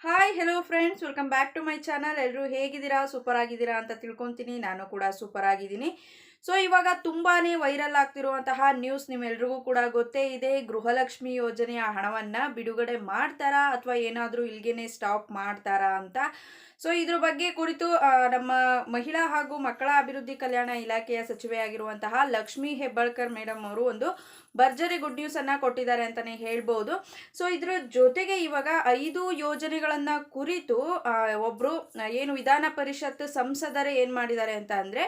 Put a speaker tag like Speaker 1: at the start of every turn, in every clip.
Speaker 1: Hi hello friends, welcome back to my channel. ಎಲ್ಲರೂ ಹೇಗಿದ್ದೀರಾ? Super ಆಗಿದ್ದೀರಾ ಅಂತ ತಿಳ್ಕೊತೀನಿ. ನಾನು ಕೂಡ ಸೂಪರ್ ಆಗಿದ್ದೀನಿ. ಸೊ ಇವಾಗ ತುಂಬಾನೇ ವೈರಲ್ ಆಗ್ತಿರುವಂತಹ ನ್ಯೂಸ್ ನಿಮ್ಮೆಲ್ರಿಗೂ ಕೂಡ ಗೊತ್ತೇ ಇದೆ. ಗೃಹಲಕ್ಷ್ಮಿ ಯೋಜನೆಯ ಹಣವನ್ನ ಬಿಡುಗಡೆ ಮಾಡ್ತಾರಾ ಅಥವಾ ಏನಾದರೂ ಇಲ್ಲಿಗೆನೆ ಸ್ಟಾಪ್ ಮಾಡ್ತಾರಾ ಅಂತ. ಸೊ ಇದ್ರ ಬಗ್ಗೆ ಕುರಿತು ನಮ್ಮ ಮಹಿಳಾ ಹಾಗೂ ಮಕ್ಕಳ ಅಭಿವೃದ್ಧಿ ಕಲ್ಯಾಣ ಇಲಾಖೆಯ ಸಚಿವೆಯಾಗಿರುವಂತಹ ಲಕ್ಷ್ಮಿ ಹೆಬ್ಬಾಳ್ಕರ್ ಮೇಡಮ್ ಅವರು ಒಂದು ಭರ್ಜರಿ ಗುಡ್ ನ್ಯೂಸ್ ಅನ್ನ ಕೊಟ್ಟಿದ್ದಾರೆ ಅಂತಾನೆ ಹೇಳ್ಬೋದು. ಸೊ ಇದ್ರ ಜೊತೆಗೆ ಇವಾಗ 5 ಯೋಜನೆಗಳನ್ನ ಕುರಿತು ಒಬ್ರು ಏನು ವಿಧಾನ ಪರಿಷತ್ ಸಂಸದರೇ ಏನ್ ಮಾಡಿದ್ದಾರೆ ಅಂತ ಅಂದ್ರೆ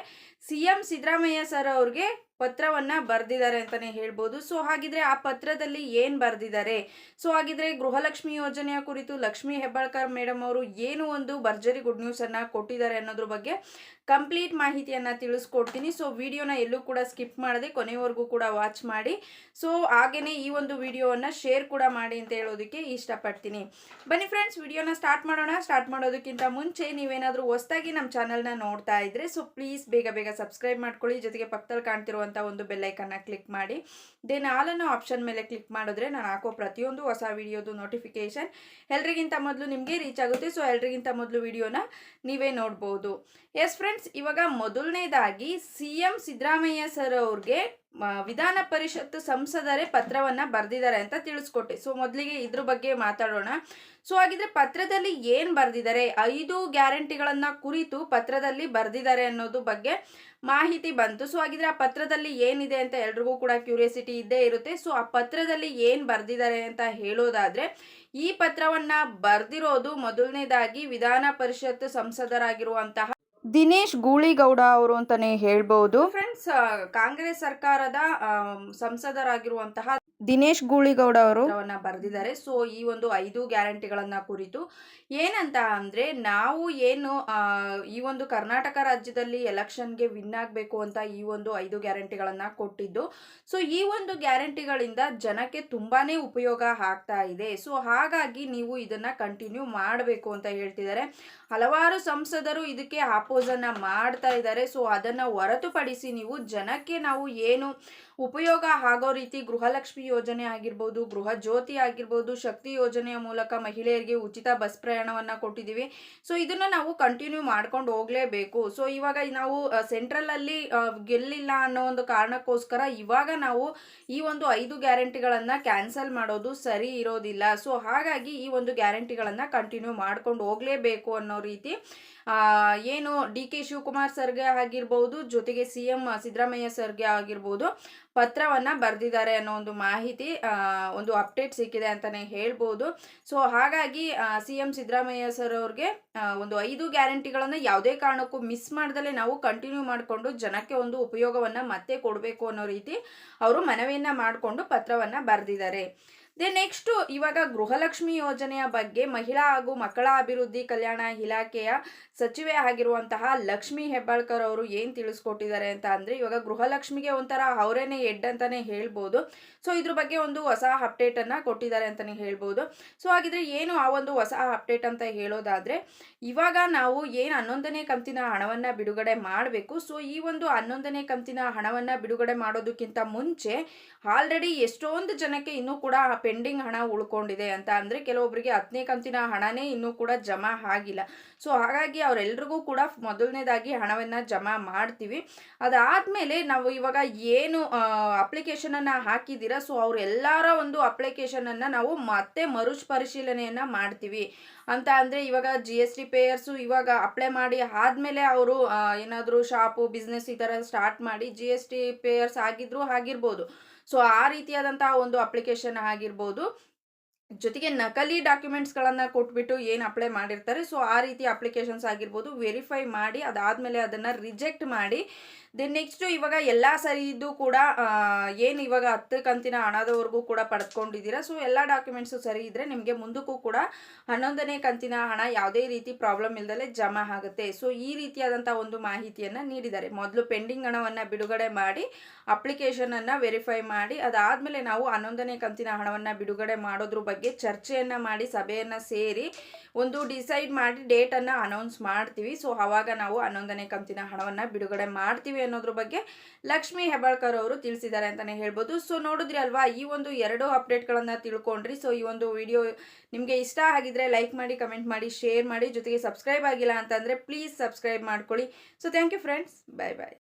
Speaker 1: ಸಿಎಂ ಸಿದ್ದರಾಮಯ್ಯ ಸರ್ ಅವ್ರಿಗೆ ಪತ್ರವನ್ನ ಬರ್ದಿದ್ದಾರೆ ಅಂತಾನೆ ಹೇಳ್ಬೋದು. ಸೊ ಹಾಗಿದ್ರೆ ಆ ಪತ್ರದಲ್ಲಿ ಏನ್ ಬರ್ದಿದ್ದಾರೆ, ಸೊ ಹಾಗಿದ್ರೆ ಗೃಹಲಕ್ಷ್ಮಿ ಯೋಜನೆಯ ಕುರಿತು ಲಕ್ಷ್ಮಿ ಹೆಬ್ಬಾಳ್ಕರ್ ಮೇಡಮ್ ಅವರು ಏನು ಒಂದು ಭರ್ಜರಿ ಗುಡ್ ನ್ಯೂಸ್ ಅನ್ನ ಕೊಟ್ಟಿದ್ದಾರೆ ಅನ್ನೋದ್ರ ಬಗ್ಗೆ ಕಂಪ್ಲೀಟ್ ಮಾಹಿತಿಯನ್ನ ತಿಳಿಸ್ಕೊಡ್ತೀನಿ. ಸೊ ವಿಡಿಯೋನ ಎಲ್ಲೂ ಕೂಡ ಸ್ಕಿಪ್ ಮಾಡದೆ ಕೊನೆವರೆಗೂ ಕೂಡ ವಾಚ್ ಮಾಡಿ. ಸೊ ಹಾಗೇನೆ ಈ ಒಂದು ವಿಡಿಯೋವನ್ನ ಶೇರ್ ಕೂಡ ಮಾಡಿ ಅಂತ ಹೇಳೋದಕ್ಕೆ ಇಷ್ಟಪಡ್ತೀನಿ. ಬನ್ನಿ ಫ್ರೆಂಡ್ಸ್, ವಿಡಿಯೋನ ಸ್ಟಾರ್ಟ್ ಮಾಡೋಣ. ಸ್ಟಾರ್ಟ್ ಮಾಡೋದಕ್ಕಿಂತ ಮುಂಚೆ ನೀವೇನಾದ್ರೂ ಹೊಸದಾಗಿ ನಮ್ಮ ಚಾನಲ್ನ ನೋಡ್ತಾ ಇದ್ರೆ ಸೊ ಪ್ಲೀಸ್ ಬೇಗ ಬೇಗ ಸಬ್ಸ್ಕ್ರೈಬ್ ಮಾಡ್ಕೊಳ್ಳಿ. ಜೊತೆಗೆ ಪಕ್ಕದಲ್ಲಿ ಕಾಣ್ತಿರುವಂಥ ಒಂದು ಬೆಲ್ ಐಕನ್ನ ಕ್ಲಿಕ್ ಮಾಡಿ. ದೆನ್ ಆಲ್ ಅನ್ನೋ ಆಪ್ಷನ್ ಮೇಲೆ ಕ್ಲಿಕ್ ಮಾಡಿದ್ರೆ ನಾನು ಹಾಕೋ ಪ್ರತಿಯೊಂದು ಹೊಸ ವಿಡಿಯೋದು ನೋಟಿಫಿಕೇಶನ್ ಎಲ್ರಿಗಿಂತ ಮೊದಲು ನಿಮಗೆ ರೀಚ್ ಆಗುತ್ತೆ. ಸೊ ಎಲ್ರಿಗಿಂತ ಮೊದಲು ವಿಡಿಯೋನ ನೀವೇ ನೋಡ್ಬೋದು. ಎಸ್ ಫ್ರೆಂಡ್ಸ್, ಇವಾಗ ಮೊದಲನೇದಾಗಿ ಸಿಎಂ ಸಿದ್ದರಾಮಯ್ಯ ಸರ್ ಅವ್ರಿಗೆ ವಿಧಾನ ಪರಿಷತ್ ಸಂಸದರೇ ಪತ್ರವನ್ನ ಬರ್ದಿದ್ದಾರೆ ಅಂತ ತಿಳಿಸ್ಕೊಟ್ಟೆ. ಸೊ ಮೊದಲಿಗೆ ಇದ್ರ ಬಗ್ಗೆ ಮಾತಾಡೋಣ. ಸೊ ಹಾಗಿದ್ರೆ ಪತ್ರದಲ್ಲಿ ಏನ್ ಬರ್ದಿದ್ದಾರೆ, 5 ಗ್ಯಾರಂಟಿಗಳನ್ನ ಕುರಿತು ಪತ್ರದಲ್ಲಿ ಬರ್ದಿದ್ದಾರೆ ಅನ್ನೋದು ಬಗ್ಗೆ ಮಾಹಿತಿ ಬಂತು. ಸೊ ಹಾಗಿದ್ರೆ ಆ ಪತ್ರದಲ್ಲಿ ಏನಿದೆ ಅಂತ ಎಲ್ರಿಗೂ ಕೂಡ ಕ್ಯೂರಿಯಾಸಿಟಿ ಇದ್ದೇ ಇರುತ್ತೆ. ಸೊ ಆ ಪತ್ರದಲ್ಲಿ ಏನ್ ಬರ್ದಿದ್ದಾರೆ ಅಂತ ಹೇಳೋದಾದ್ರೆ, ಈ ಪತ್ರವನ್ನ ಬರ್ದಿರೋದು ಮೊದಲನೇದಾಗಿ ವಿಧಾನ ಪರಿಷತ್ ಸಂಸದರಾಗಿರುವಂತಹ ದಿನೇಶ್ ಗೂಳಿಗೌಡ ಅವರು ಅಂತಾನೆ ಹೇಳ್ಬಹುದು. ಫ್ರೆಂಡ್ಸ್, ಕಾಂಗ್ರೆಸ್ ಸರ್ಕಾರದ ಸಂಸದರಾಗಿರುವಂತಹ ದಿನೇಶ್ ಗೂಳಿಗೌಡ ಅವರು ಬರೆದಿದ್ದಾರೆ. ಸೊ ಈ ಒಂದು 5 ಗ್ಯಾರಂಟಿಗಳನ್ನ ಕುರಿತು ಏನಂತ ಅಂದ್ರೆ, ನಾವು ಏನು ಈ ಒಂದು ಕರ್ನಾಟಕ ರಾಜ್ಯದಲ್ಲಿ ಎಲೆಕ್ಷನ್ಗೆ ವಿನ್ ಆಗಬೇಕು ಅಂತ ಈ ಒಂದು 5 ಗ್ಯಾರಂಟಿಗಳನ್ನ ಕೊಟ್ಟಿದ್ದು. ಸೊ ಈ ಒಂದು ಗ್ಯಾರಂಟಿಗಳಿಂದ ಜನಕ್ಕೆ ತುಂಬಾನೇ ಉಪಯೋಗ ಆಗ್ತಾ ಇದೆ. ಸೊ ಹಾಗಾಗಿ ನೀವು ಇದನ್ನ ಕಂಟಿನ್ಯೂ ಮಾಡಬೇಕು ಅಂತ ಹೇಳ್ತಿದ್ದಾರೆ. ಹಲವಾರು ಸಂಸದರು ಇದಕ್ಕೆ ಆಪೋಸ್ ಅನ್ನ ಮಾಡ್ತಾ ಇದ್ದಾರೆ. ಸೊ ಅದನ್ನ ಹೊರತುಪಡಿಸಿ ನೀವು ಜನಕ್ಕೆ ನಾವು ಏನು ಉಪಯೋಗ ಆಗೋ ರೀತಿ ಗೃಹಲಕ್ಷ್ಮಿ ಯೋಜನೆ ಆಗಿರ್ಬೋದು, ಗೃಹ ಜ್ಯೋತಿ ಆಗಿರ್ಬೋದು, ಶಕ್ತಿ ಯೋಜನೆಯ ಮೂಲಕ ಮಹಿಳೆಯರಿಗೆ ಉಚಿತ ಬಸ್ ಪ್ರಯಾಣವನ್ನ ಕೊಟ್ಟಿದ್ದೀವಿ. ಸೊ ಇದನ್ನ ನಾವು ಕಂಟಿನ್ಯೂ ಮಾಡ್ಕೊಂಡು ಹೋಗ್ಲೇಬೇಕು. ಸೊ ಇವಾಗ ನಾವು ಸೆಂಟ್ರಲ್ ಅಲ್ಲಿ ಗೆಲ್ಲಿಲ್ಲ ಅನ್ನೋ ಒಂದು ಕಾರಣಕ್ಕೋಸ್ಕರ ಇವಾಗ ನಾವು ಈ ಒಂದು 5 ಗ್ಯಾರಂಟಿಗಳನ್ನ ಕ್ಯಾನ್ಸಲ್ ಮಾಡೋದು ಸರಿ ಇರೋದಿಲ್ಲ. ಸೊ ಹಾಗಾಗಿ ಈ ಒಂದು ಗ್ಯಾರಂಟಿಗಳನ್ನ ಕಂಟಿನ್ಯೂ ಮಾಡ್ಕೊಂಡು ಹೋಗ್ಲೇಬೇಕು ಅನ್ನೋ ರೀತಿ ಏನು ಡಿ.ಕೆ. ಶಿವಕುಮಾರ್ ಸರ್ಗೆ ಆಗಿರ್ಬೋದು, ಜೊತೆಗೆ ಸಿಎಂ ಸಿದ್ದರಾಮಯ್ಯ ಸರ್ಗೆ ಆಗಿರ್ಬೋದು ಪತ್ರವನ್ನ ಬರ್ದಿದ್ದಾರೆ ಅನ್ನೋ ಒಂದು ಮಾಹಿತಿ ಒಂದು ಅಪ್ಡೇಟ್ ಸಿಕ್ಕಿದೆ ಅಂತಾನೆ ಹೇಳ್ಬೋದು. ಸೊ ಹಾಗಾಗಿ ಸಿಎಂ ಸಿದ್ದರಾಮಯ್ಯ ಸರ್ ಅವ್ರಿಗೆ ಒಂದು 5 ಗ್ಯಾರಂಟಿಗಳನ್ನ ಯಾವುದೇ ಕಾರಣಕ್ಕೂ ಮಿಸ್ ಮಾಡ್ದಲೆ ನಾವು ಕಂಟಿನ್ಯೂ ಮಾಡಿಕೊಂಡು ಜನಕ್ಕೆ ಒಂದು ಉಪಯೋಗವನ್ನ ಮತ್ತೆ ಕೊಡಬೇಕು ಅನ್ನೋ ರೀತಿ ಅವರು ಮನವಿಯನ್ನ ಮಾಡಿಕೊಂಡು ಪತ್ರವನ್ನ ಬರ್ದಿದ್ದಾರೆ. ನೆಕ್ಸ್ಟ್ ಇವಾಗ ಗೃಹಲಕ್ಷ್ಮಿ ಯೋಜನೆಯ ಬಗ್ಗೆ ಮಹಿಳಾ ಹಾಗೂ ಮಕ್ಕಳ ಅಭಿವೃದ್ಧಿ ಕಲ್ಯಾಣ ಇಲಾಖೆಯ ಸಚಿವೆ ಆಗಿರುವಂತಹ ಲಕ್ಷ್ಮಿ ಹೆಬ್ಬಾಳ್ಕರ್ ಅವರು ಏನ್ ತಿಳಿಸ್ಕೊಟ್ಟಿದ್ದಾರೆ ಅಂತ ಅಂದ್ರೆ, ಇವಾಗ ಗೃಹಲಕ್ಷ್ಮಿಗೆ ಒಂಥರ ಅವರೇನೆ ಹೆಡ್ ಅಂತಾನೆ ಹೇಳ್ಬೋದು. ಸೊ ಇದ್ರ ಬಗ್ಗೆ ಒಂದು ಹೊಸ ಅಪ್ಡೇಟ್ ಅನ್ನ ಕೊಟ್ಟಿದ್ದಾರೆ ಅಂತಾನೆ ಹೇಳ್ಬೋದು. ಸೊ ಹಾಗಿದ್ರೆ ಏನು ಆ ಒಂದು ಹೊಸ ಅಪ್ಡೇಟ್ ಅಂತ ಹೇಳೋದಾದ್ರೆ, ಇವಾಗ ನಾವು ಏನು 11ನೇ ಕಂತಿನ ಹಣವನ್ನ ಬಿಡುಗಡೆ ಮಾಡಬೇಕು. ಸೊ ಈ ಒಂದು 11ನೇ ಕಂತಿನ ಹಣವನ್ನ ಬಿಡುಗಡೆ ಮಾಡೋದಕ್ಕಿಂತ ಮುಂಚೆ ಆಲ್ರೆಡಿ ಎಷ್ಟೊಂದು ಜನಕ್ಕೆ ಇನ್ನೂ ಕೂಡ ಪೆಂಡಿಂಗ್ ಹಣ ಉಳ್ಕೊಂಡಿದೆ ಅಂತ. ಅಂದ್ರೆ ಕೆಲವೊಬ್ಬರಿಗೆ 10ನೇ ಕಂತಿನ ಹಣನೇ ಇನ್ನೂ ಕೂಡ ಜಮಾ ಆಗಿಲ್ಲ. ಸೊ ಹಾಗಾಗಿ ಅವರೆಲ್ರಿಗೂ ಕೂಡ ಮೊದಲನೇದಾಗಿ ಹಣವನ್ನ ಜಮಾ ಮಾಡ್ತೀವಿ. ಅದಾದ್ಮೇಲೆ ನಾವು ಇವಾಗ ಏನು ಅಪ್ಲಿಕೇಶನ್ ಅನ್ನ ಹಾಕಿದ್ದೀರಾ, ಸೊ ಅವ್ರೆಲ್ಲರ ಒಂದು ಅಪ್ಲಿಕೇಶನ್ ಅನ್ನ ನಾವು ಮತ್ತೆ ಮರುಪರಿಶೀಲನೆಯನ್ನ ಮಾಡ್ತೀವಿ ಅಂತ. ಅಂದ್ರೆ ಇವಾಗ GST ಪೇಯರ್ಸು ಇವಾಗ ಅಪ್ಲೈ ಮಾಡಿ ಆದ್ಮೇಲೆ ಅವರು ಏನಾದರೂ ಶಾಪು ಬಿಸ್ನೆಸ್ ಈ ತರ ಸ್ಟಾರ್ಟ್ ಮಾಡಿ GST ಪೇಯರ್ಸ್ ಆಗಿರ್ಬೋದು. ಸೊ ಆ ರೀತಿಯಾದಂತಹ ಒಂದು ಅಪ್ಲಿಕೇಶನ್ ಆಗಿರ್ಬೋದು, ಜೊತೆಗೆ ನಕಲಿ ಡಾಕ್ಯುಮೆಂಟ್ಸ್ಗಳನ್ನು ಕೊಟ್ಬಿಟ್ಟು ಏನು ಅಪ್ಲೈ ಮಾಡಿರ್ತಾರೆ, ಸೊ ಆ ರೀತಿ ಅಪ್ಲಿಕೇಶನ್ಸ್ ಆಗಿರ್ಬೋದು ವೆರಿಫೈ ಮಾಡಿ ಅದಾದಮೇಲೆ ಅದನ್ನು ರಿಜೆಕ್ಟ್ ಮಾಡಿ ದೆನ್ ನೆಕ್ಸ್ಟು ಇವಾಗ ಎಲ್ಲ ಸರಿ ಇದ್ದು ಕೂಡ ಏನು ಇವಾಗ 10 ಕಂತಿನ ಹಣದವರೆಗೂ ಕೂಡ ಪಡೆದುಕೊಂಡಿದ್ದೀರಾ. ಸೊ ಎಲ್ಲ ಡಾಕ್ಯುಮೆಂಟ್ಸು ಸರಿ ಇದ್ದರೆ ನಿಮಗೆ ಮುಂದಕ್ಕೂ ಕೂಡ 11ನೇ ಕಂತಿನ ಹಣ ಯಾವುದೇ ರೀತಿ ಪ್ರಾಬ್ಲಮ್ ಇಲ್ದಲೆ ಜಮಾ ಆಗುತ್ತೆ. ಸೊ ಈ ರೀತಿಯಾದಂಥ ಒಂದು ಮಾಹಿತಿಯನ್ನು ನೀಡಿದ್ದಾರೆ. ಮೊದಲು ಪೆಂಡಿಂಗ್ ಹಣವನ್ನು ಬಿಡುಗಡೆ ಮಾಡಿ ಅಪ್ಲಿಕೇಶನನ್ನು ವೆರಿಫೈ ಮಾಡಿ ಅದಾದಮೇಲೆ ನಾವು 11ನೇ ಕಂತಿನ ಹಣವನ್ನು ಬಿಡುಗಡೆ ಮಾಡೋದ್ರ ಬಗ್ಗೆ ಬಗ್ಗೆ ಚರ್ಚೆಯನ್ನು ಮಾಡಿ ಸಭೆಯನ್ನು ಸೇರಿ ಒಂದು ಡಿಸೈಡ್ ಮಾಡಿ ಡೇಟನ್ನು ಅನೌನ್ಸ್ ಮಾಡ್ತೀವಿ. ಸೊ ಆವಾಗ ನಾವು 11ನೇ ಕಂತಿನ ಹಣವನ್ನು ಬಿಡುಗಡೆ ಮಾಡ್ತೀವಿ ಅನ್ನೋದ್ರ ಬಗ್ಗೆ ಲಕ್ಷ್ಮೀ ಹೆಬ್ಬಾಳ್ಕರ್ ಅವರು ತಿಳಿಸಿದ್ದಾರೆ ಅಂತಲೇ ಹೇಳ್ಬೋದು. ಸೊ ನೋಡಿದ್ರಿ ಅಲ್ವಾ, ಈ ಒಂದು 2 ಅಪ್ಡೇಟ್ಗಳನ್ನು ತಿಳ್ಕೊಂಡ್ರಿ. ಸೊ ಈ ಒಂದು ವಿಡಿಯೋ ನಿಮಗೆ ಇಷ್ಟ ಆಗಿದ್ರೆ ಲೈಕ್ ಮಾಡಿ, ಕಮೆಂಟ್ ಮಾಡಿ, ಶೇರ್ ಮಾಡಿ. ಜೊತೆಗೆ ಸಬ್ಸ್ಕ್ರೈಬ್ ಆಗಿಲ್ಲ ಅಂತಂದರೆ ಪ್ಲೀಸ್ ಸಬ್ಸ್ಕ್ರೈಬ್ ಮಾಡ್ಕೊಳ್ಳಿ. So thank you friends, bye bye.